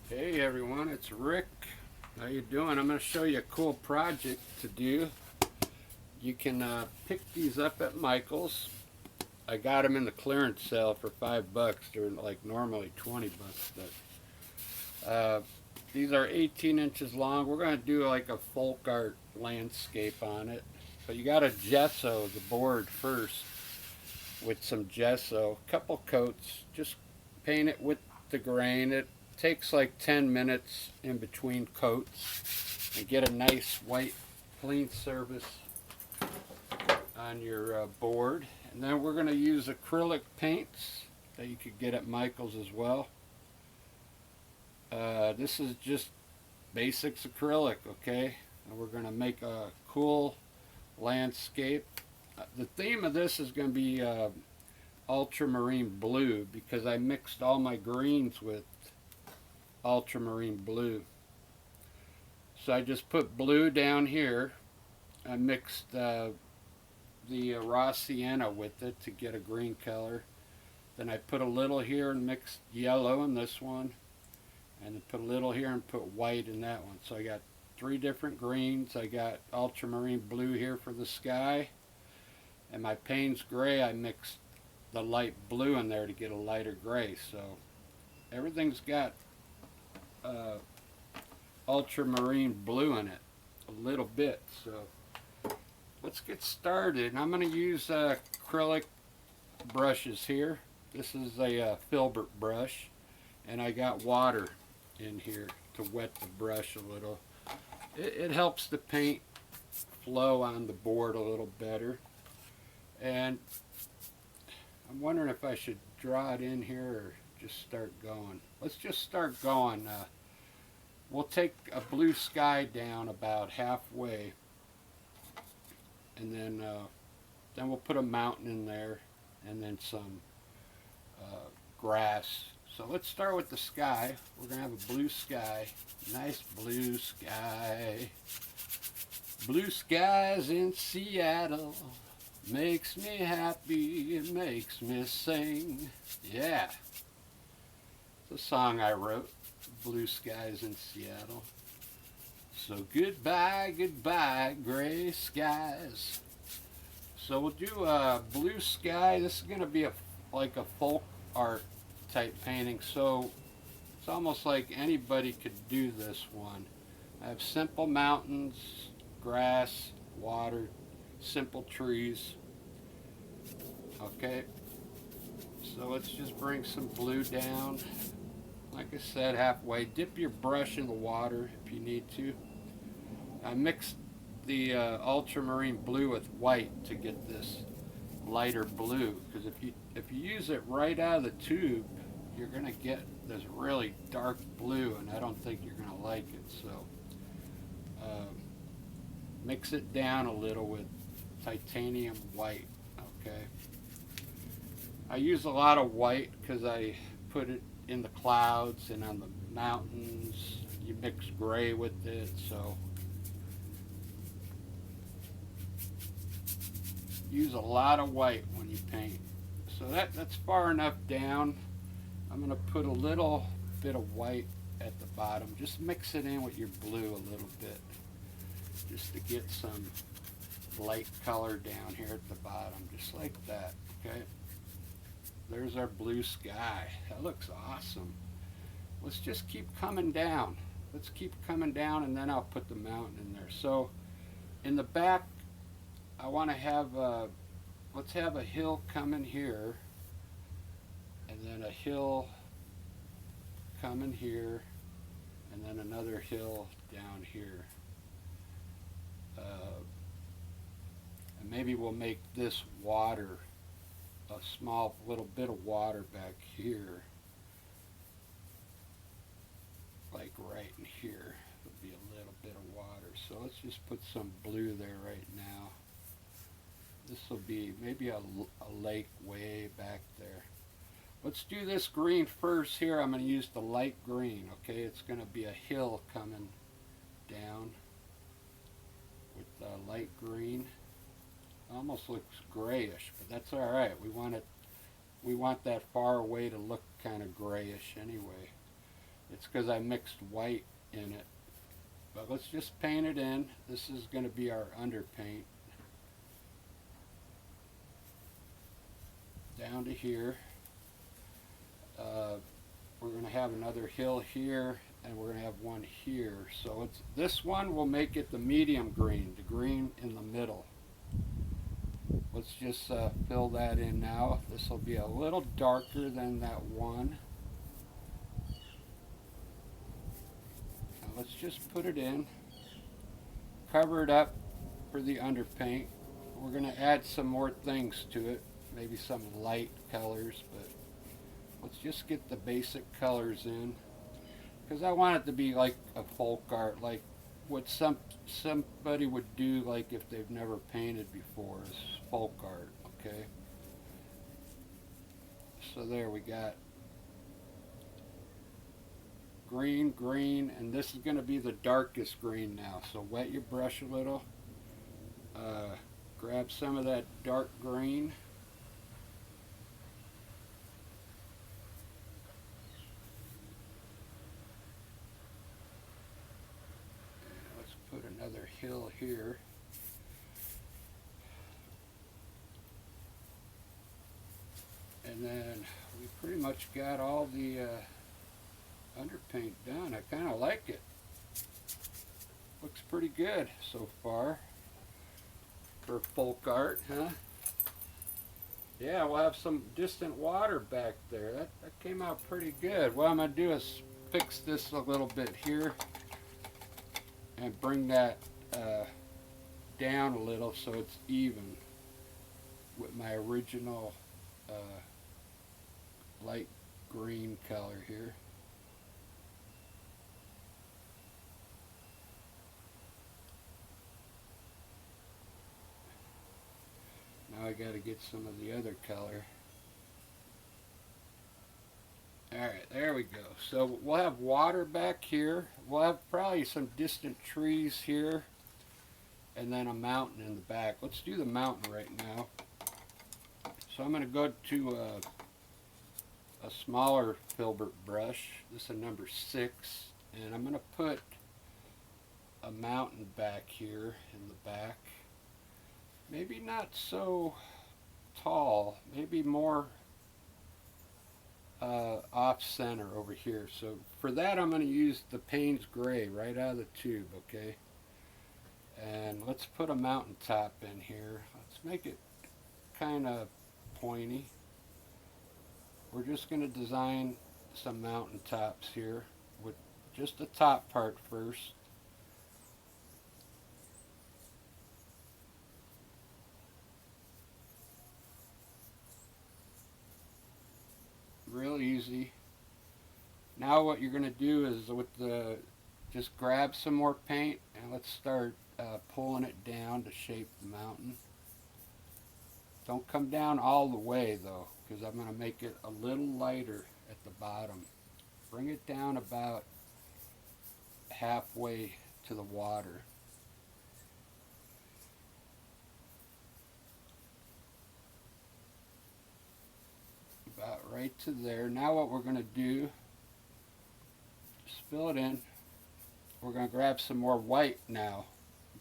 Hey everyone, it's Rick. How you doing? I'm going to show you a cool project to do. You can pick these up at Michael's. I got them in the clearance sale for $5. They're like normally $20, but these are 18 inches long. We're going to do like a folk art landscape on it. But you got to gesso the board first with some gesso, couple coats. Just paint it with the grain. It takes like 10 minutes in between coats and get a nice white clean surface on your board. And then we're going to use acrylic paints that you could get at Michael's as well. This is just basics acrylic, okay? And we're going to make a cool landscape. The theme of this is going to be ultramarine blue because I mixed all my greens with ultramarine blue. So I just put blue down here. I mixed the raw sienna with it to get a green color. Then I put a little here and mixed yellow in this one. And then put a little here and put white in that one. So I got three different greens. I got ultramarine blue here for the sky. And my Payne's gray, I mixed the light blue in there to get a lighter gray. So everything's got ultramarine blue in it a little bit. So let's get started. I'm going to use acrylic brushes here. This is a filbert brush, and I got water in here to wet the brush a little. It helps the paint flow on the board a little better. And I'm wondering if I should draw it in here or just start going. Let's just start going. We'll take a blue sky down about halfway, and then we'll put a mountain in there, and then some grass. So let's start with the sky. We're going to have a blue sky, nice blue sky. Blue skies in Seattle makes me happy, it makes me sing. Yeah, it's a song I wrote, Blue Skies in Seattle. So goodbye, goodbye, gray skies. So we'll do a blue sky. This is going to be like a folk art type painting. So it's almost like anybody could do this one. I have simple mountains, grass, water, simple trees. Okay, so let's just bring some blue down. Like I said, halfway. Dip your brush in the water if you need to. I mixed the ultramarine blue with white to get this lighter blue, because if you use it right out of the tube, you're going to get this really dark blue, and I don't think you're going to like it. So mix it down a little with titanium white. Okay, I use a lot of white because I put it in the clouds and on the mountains. You mix gray with it, so use a lot of white when you paint. So that's far enough down. I'm going to put a little bit of white at the bottom. Just mix it in with your blue a little bit, just to get some light color down here at the bottom, just like that. Okay, there's our blue sky. That looks awesome. Let's just keep coming down. Let's keep coming down, and then I'll put the mountain in there. So in the back, I want to have let's have a hill coming here, and then a hill coming here, and then another hill down here. And maybe we'll make this water, a small little bit of water back here, like right in here. There'll be a little bit of water. So let's just put some blue there right now. This will be maybe a lake way back there. Let's do this green first here. I'm going to use the light green, okay? It's going to be a hill coming down with light green. Almost looks grayish, but that's all right. We want that far away to look kind of grayish anyway. It's because I mixed white in it. But let's just paint it in. This is going to be our underpaint. Down to here. We're going to have another hill here, and we're going to have one here. So this one will make it the medium green, the green in the middle. Let's just fill that in now. This will be a little darker than that one. Now let's just put it in, cover it up for the underpaint. We're going to add some more things to it, maybe some light colors, but let's just get the basic colors in, because I want it to be like a folk art, like what somebody would do, like if they've never painted before, is folk art. Okay, so there we got green, green, and this is going to be the darkest green now. So wet your brush a little, grab some of that dark green. Put another hill here. And then we pretty much got all the underpaint done. I kind of like it. Looks pretty good so far for folk art, huh? Yeah, we'll have some distant water back there. That came out pretty good. What I'm going to do is fix this a little bit here and bring that down a little so it's even with my original light green color here. Now I got to get some of the other color. Alright, there we go. So we'll have water back here. We'll have probably some distant trees here, and then a mountain in the back. Let's do the mountain right now. So I'm going to go to a smaller filbert brush. This is a number 6, and I'm going to put a mountain back here in the back. Maybe not so tall, maybe more off center over here. So for that I'm going to use the Payne's Gray right out of the tube, okay? And let's put a mountain top in here. Let's make it kind of pointy. We're just going to design some mountain tops here with just the top part first. Real easy. Now what you're going to do is just grab some more paint and let's start pulling it down to shape the mountain. Don't come down all the way though, because I'm going to make it a little lighter at the bottom. Bring it down about halfway to the water. About right to there. Now what we're going to do, just fill it in. We're going to grab some more white now.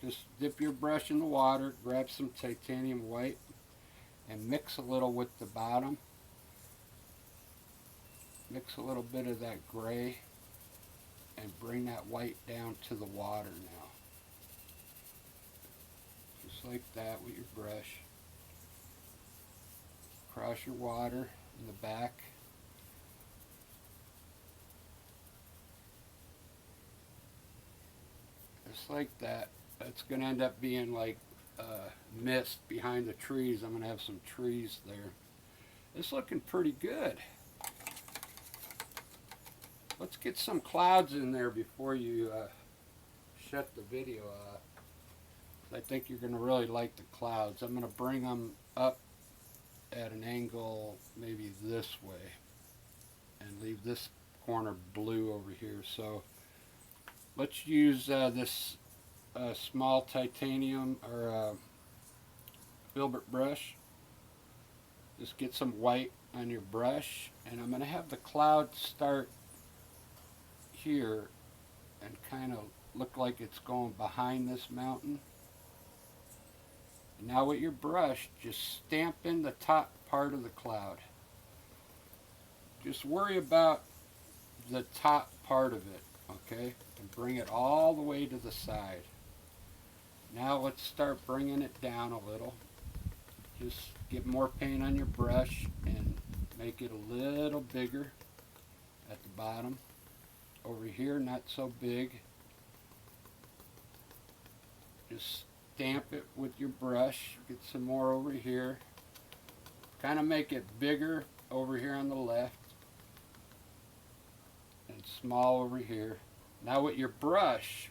Just dip your brush in the water, grab some titanium white, and mix a little with the bottom. Mix a little bit of that gray, and bring that white down to the water now. Just like that with your brush. Cross your water in the back. Just like that. That's going to end up being like mist behind the trees. I'm going to have some trees there. It's looking pretty good. Let's get some clouds in there before you shut the video off. I think you're going to really like the clouds. I'm going to bring them up at an angle maybe this way and leave this corner blue over here. So let's use this small titanium or filbert brush. Just get some white on your brush, and I'm going to have the clouds start here and kind of look like it's going behind this mountain. And now with your brush, just stamp in the top part of the cloud. Just worry about the top part of it, okay? And bring it all the way to the side. Now let's start bringing it down a little. Just get more paint on your brush and make it a little bigger at the bottom. Over here, not so big. Just stamp it with your brush. Get some more over here. Kind of make it bigger over here on the left and small over here. Now with your brush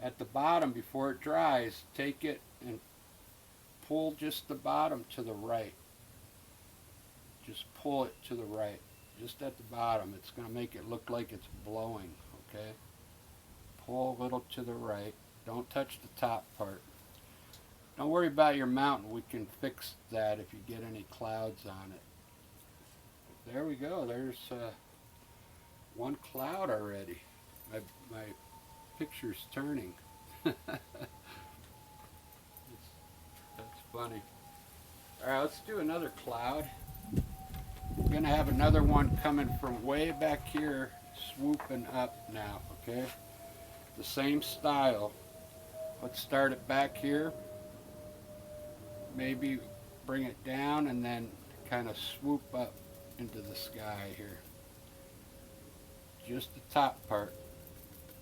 at the bottom, before it dries, take it and pull just the bottom to the right. Just pull it to the right, just at the bottom. It's going to make it look like it's blowing, okay? Pull a little to the right. Don't touch the top part. Don't worry about your mountain. We can fix that if you get any clouds on it. There we go. There's one cloud already. My picture's turning. That's funny. Alright, let's do another cloud. We're going to have another one coming from way back here, swooping up now, okay? The same style. Let's start it back here. Maybe bring it down and then kind of swoop up into the sky here. Just the top part.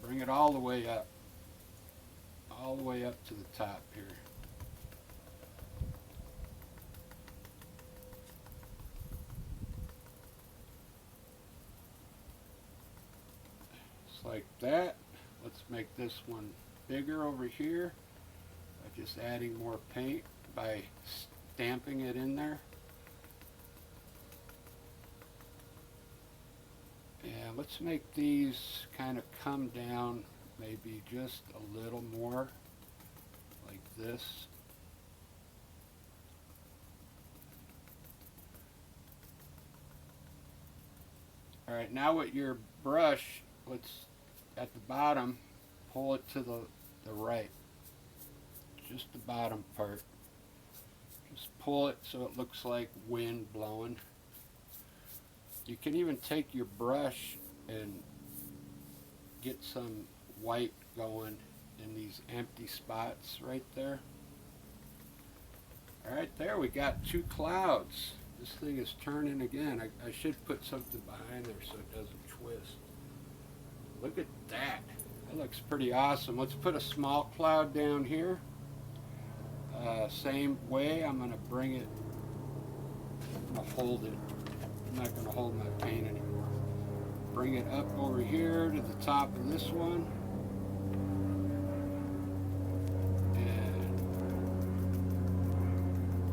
Bring it all the way up. All the way up to the top here. Just like that. Let's make this one bigger over here by just adding more paint by stamping it in there. Yeah, let's make these kind of come down maybe just a little more like this. Alright, now with your brush, let's at the bottom pull it to the right. Just the bottom part. Just pull it so it looks like wind blowing. You can even take your brush and get some white going in these empty spots right there. Alright, there we got two clouds. This thing is turning again. I should put something behind there so it doesn't twist. Look at that. That looks pretty awesome. Let's put a small cloud down here. Same way, I'm going to bring it, I'm going to hold it. I'm not going to hold my paint anymore. Bring it up over here to the top of this one. And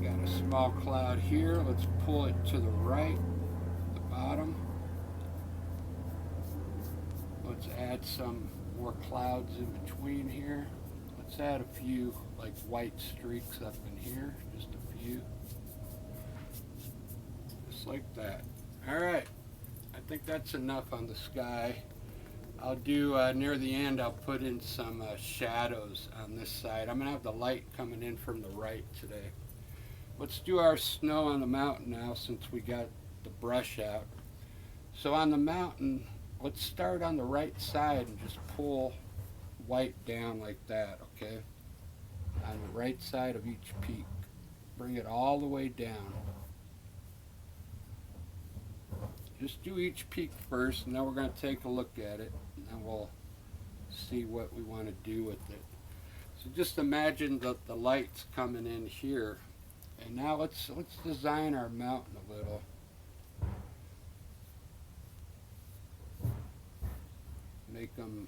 got a small cloud here. Let's pull it to the right, the bottom. Let's add some more clouds in between here. Let's add a few like white streaks up in here, just a few. Just like that. Alright, I think that's enough on the sky. I'll do, near the end, I'll put in some shadows on this side. I'm going to have the light coming in from the right today. Let's do our snow on the mountain now since we got the brush out. So on the mountain, let's start on the right side and just pull white down like that, okay? On the right side of each peak. Bring it all the way down. Just do each peak first, and then we're going to take a look at it, and then we'll see what we want to do with it. So just imagine that the light's coming in here, and now let's design our mountain a little. Make them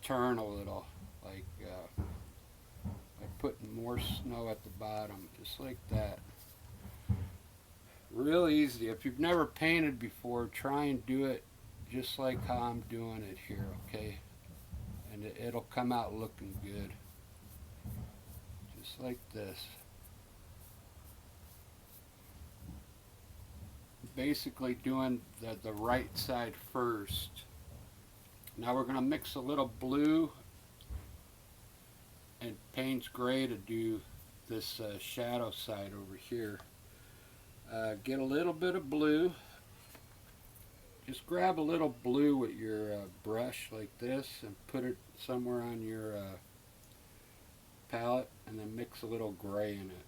turn a little, like by putting more snow at the bottom, just like that. Real easy. If you've never painted before, try and do it just like how I'm doing it here, okay? And it'll come out looking good. Just like this. basically doing the right side first. Now we're going to mix a little blue and Payne's Gray to do this shadow side over here. Get a little bit of blue. Just grab a little blue with your brush like this and put it somewhere on your palette, and then mix a little gray in it.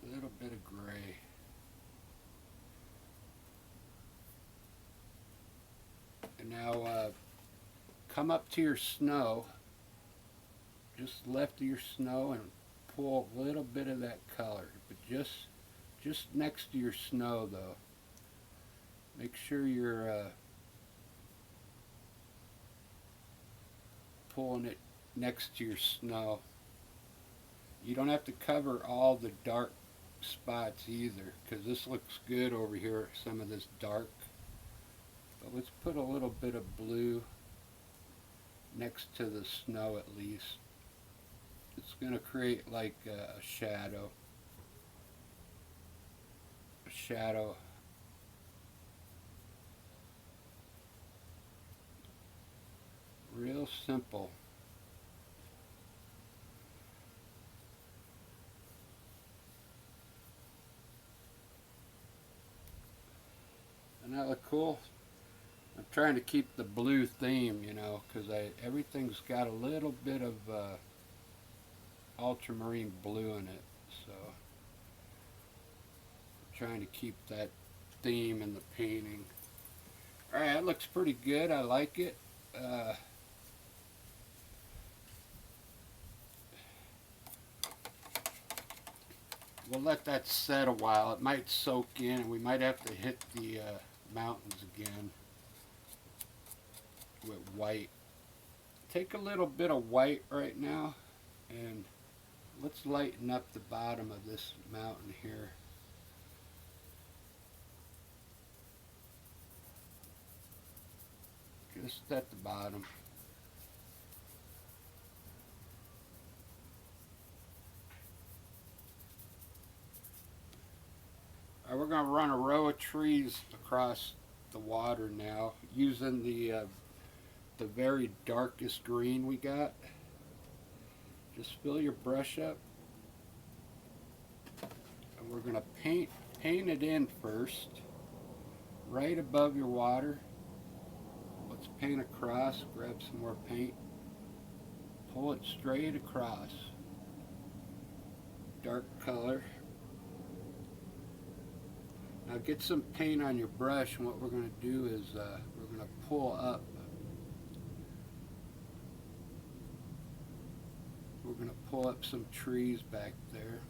A little bit of gray. And now come up to your snow, just left of your snow, and pull a little bit of that color, but just next to your snow though. Make sure you're pulling it next to your snow. You don't have to cover all the dark spots either, because this looks good over here, some of this dark. But let's put a little bit of blue next to the snow at least. It's going to create like a shadow. A shadow. Real simple. Doesn't that look cool? I'm trying to keep the blue theme, you know, because everything's got a little bit of ultramarine blue in it, so I'm trying to keep that theme in the painting. Alright, that looks pretty good. I like it. We'll let that set a while. It might soak in, and we might have to hit the mountains again with white. Take a little bit of white right now, and let's lighten up the bottom of this mountain here. Just at the bottom. Alright, we're going to run a row of trees across the water now, using the very darkest green we got. Just fill your brush up, and we're going to paint it in first, right above your water. Let's paint across. Grab some more paint, pull it straight across. Dark color. Now get some paint on your brush, and what we're going to do is we're going to pull up. We're going to pull up some trees back there.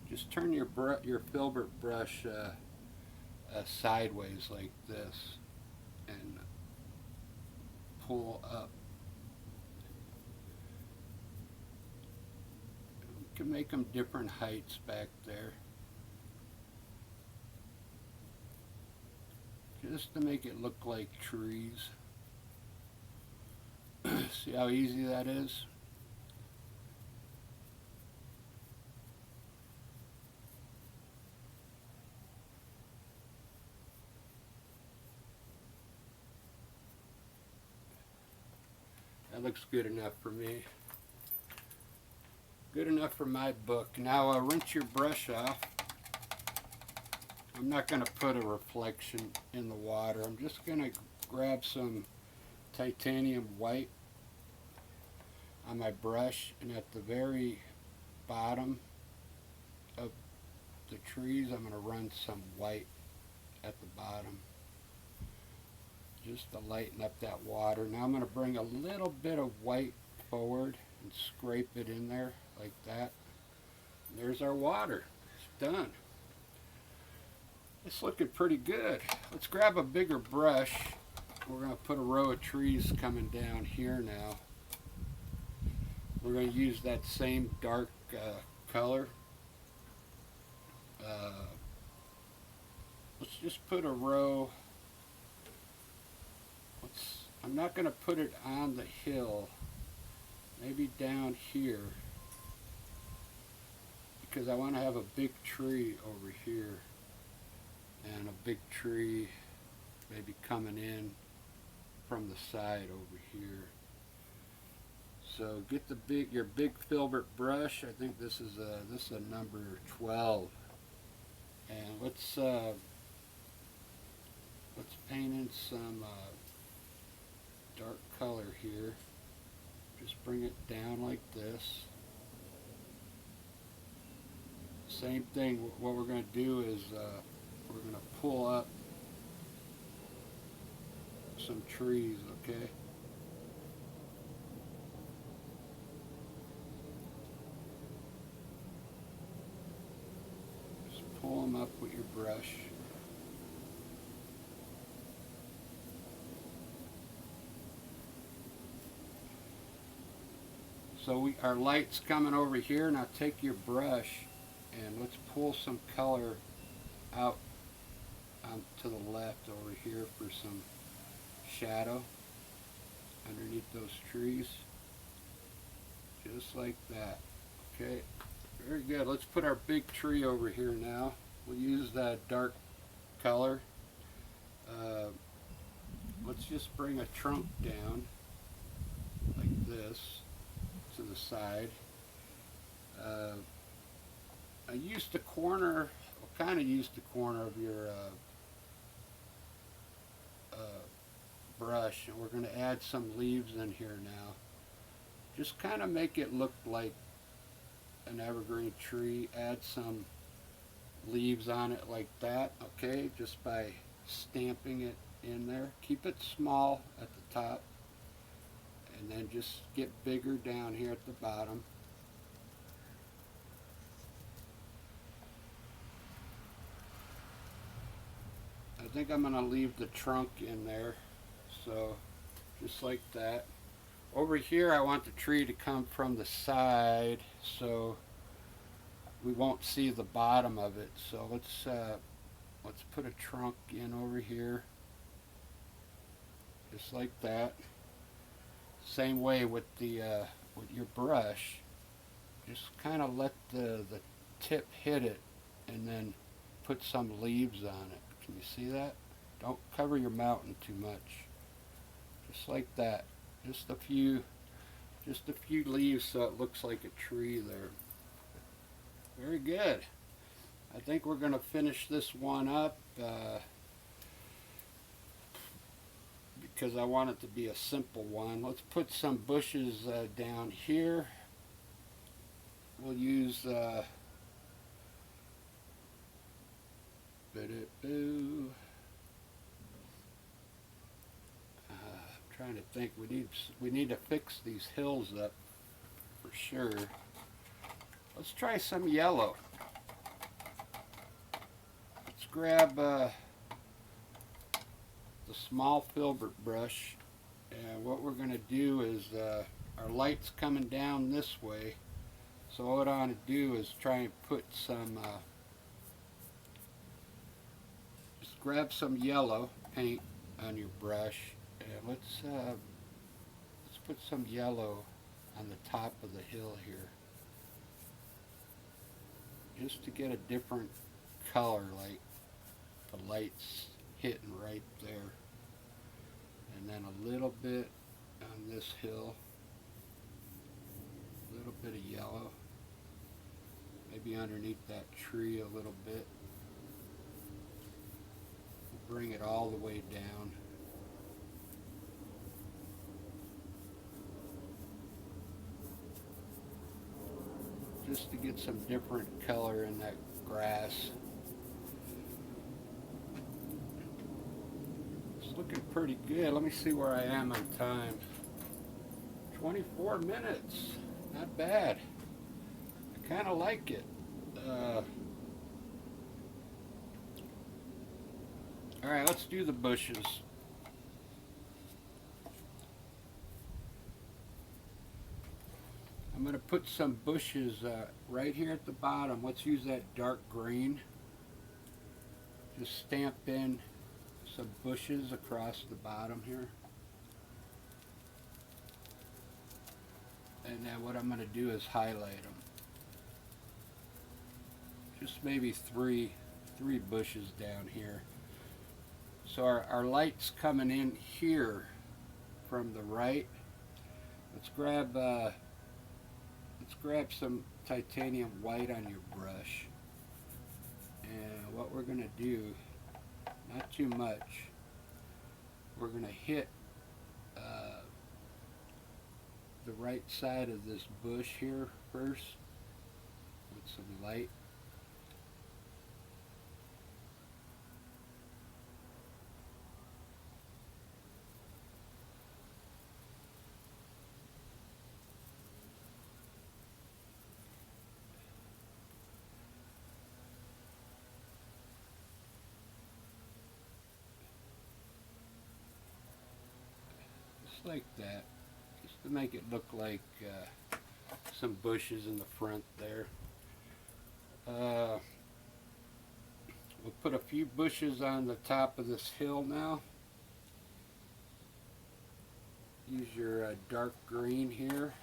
Just turn your filbert brush sideways like this and pull up. You can make them different heights back there, just to make it look like trees. See how easy that is? That looks good enough for me. Good enough for my book. Now rinse your brush off. I'm not going to put a reflection in the water. I'm just going to grab some titanium white on my brush, and at the very bottom of the trees I'm going to run some white at the bottom, just to lighten up that water. Now I'm going to bring a little bit of white forward and scrape it in there like that. And there's our water. It's done. It's looking pretty good. Let's grab a bigger brush. We're going to put a row of trees coming down here now. We're going to use that same dark color. Let's just put a row I'm not going to put it on the hill, maybe down here, because I want to have a big tree over here and a big tree maybe coming in from the side over here. So get your big filbert brush. I think this is a number 12, and let's paint in some dark color here. Just bring it down like this. Same thing, what we're going to do is we're going to pull up some trees, okay? Just pull them up with your brush. So our light's coming over here. Now take your brush and let's pull some color out to the left over here for some shadow underneath those trees. Just like that. Okay, very good. Let's put our big tree over here now. We'll use that dark color. Let's just bring a trunk down like this to the side. I used the corner, kind of used the corner of your brush, and we're going to add some leaves in here now. Just kind of make it look like an evergreen tree. Add some leaves on it like that, okay, just by stamping it in there. Keep it small at the top, and then just get bigger down here at the bottom. I think I'm going to leave the trunk in there, so just like that. Over here I want the tree to come from the side so we won't see the bottom of it. So let's put a trunk in over here, just like that. Same way with the with your brush, just kind of let the tip hit it and then put some leaves on it. Can you see that? Don't cover your mountain too much. Just like that. Just a few leaves so it looks like a tree there. Very good. I think we're going to finish this one up because I want it to be a simple one. Let's put some bushes down here. We'll use I'm trying to think. We need to fix these hills up for sure. Let's try some yellow. Let's grab the small filbert brush, and what we're going to do is our light's coming down this way, so what I want to do is try and put some just grab some yellow paint on your brush, and let's put some yellow on the top of the hill here, just to get a different color, like the light's hitting right there. And then a little bit on this hill, a little bit of yellow, maybe underneath that tree a little bit. We'll bring it all the way down. Just to get some different color in that grass. It's looking pretty good. Let me see where I am on time. 24 minutes. Not bad. I kind of like it. Alright, let's do the bushes. I'm going to put some bushes right here at the bottom. Let's use that dark green. Just stamp in some bushes across the bottom here. And then what I'm going to do is highlight them. Just maybe three bushes down here. So our light's coming in here from the right. Let's grab some titanium white on your brush. And what we're going to do, not too much, we're going to hit the right side of this bush here first with some light. Just like that. To make it look like some bushes in the front there. We'll put a few bushes on the top of this hill now. Use your dark green here.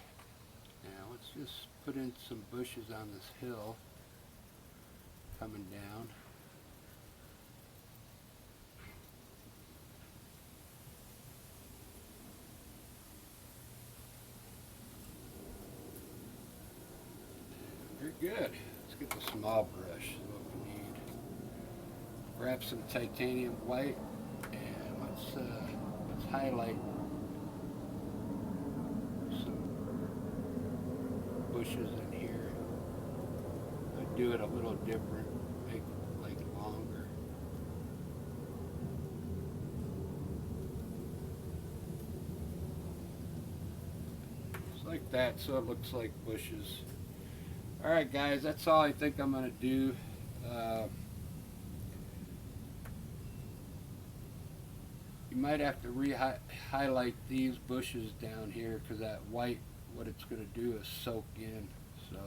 Now let's just put in some bushes on this hill coming down. Very good. Let's get the small brush, is what we need. Grab some titanium white and let's highlight some bushes in here. I do it a little different, make it like longer. Just like that, so it looks like bushes. Alright guys, that's all I think I'm going to do. You might have to re-highlight these bushes down here because that white, what it's going to do is soak in. So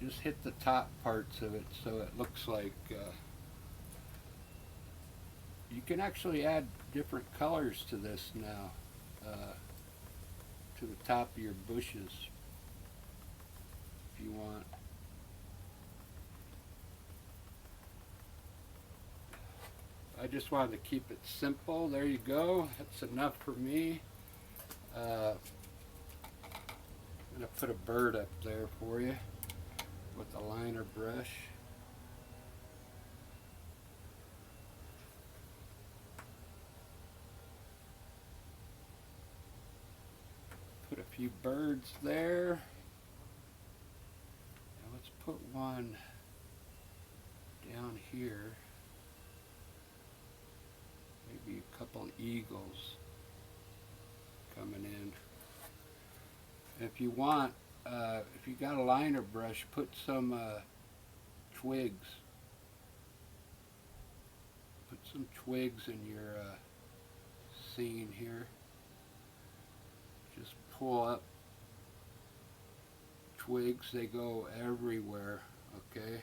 just hit the top parts of it so it looks like you can actually add different colors to this now. To the top of your bushes if you want. I just wanted to keep it simple. There you go. That's enough for me. I'm going to put a bird up there for you with a liner brush. Put a few birds there. Now let's put one down here. Maybe a couple eagles coming in. If you want, if you got a liner brush, put some twigs. Put some twigs in your scene here. Just pull up twigs, they go everywhere, okay?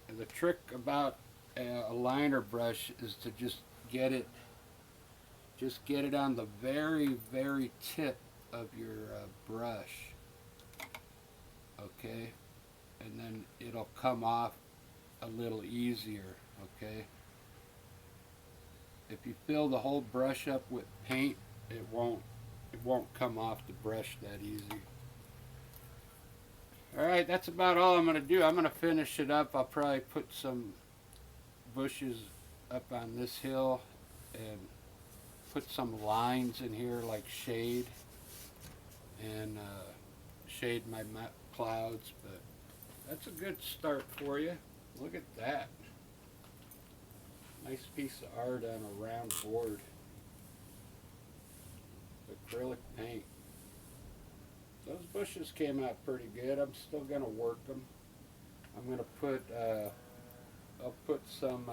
And the trick about a liner brush is to just get it on the very, very tip of your brush, okay? And then it'll come off a little easier, okay? If you fill the whole brush up with paint, it won't come off the brush that easy. Alright, that's about all I'm going to do. I'm going to finish it up. I'll probably put some bushes up on this hill and put some lines in here like shade and shade my clouds, but that's a good start for you. Look at that. Nice piece of art on a round board. Acrylic paint. Those bushes came out pretty good. I'm still going to work them. I'm going to put, I'll put some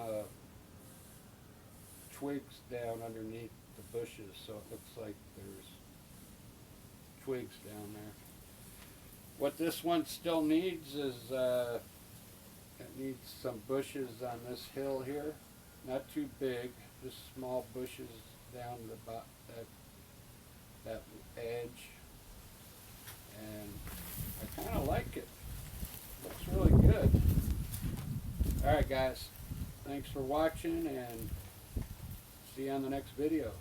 twigs down underneath the bushes so it looks like there's twigs down there. What this one still needs is, it needs some bushes on this hill here. Not too big, just small bushes down that edge, and I kind of like it. Looks really good. All right, guys. Thanks for watching, and see you on the next video.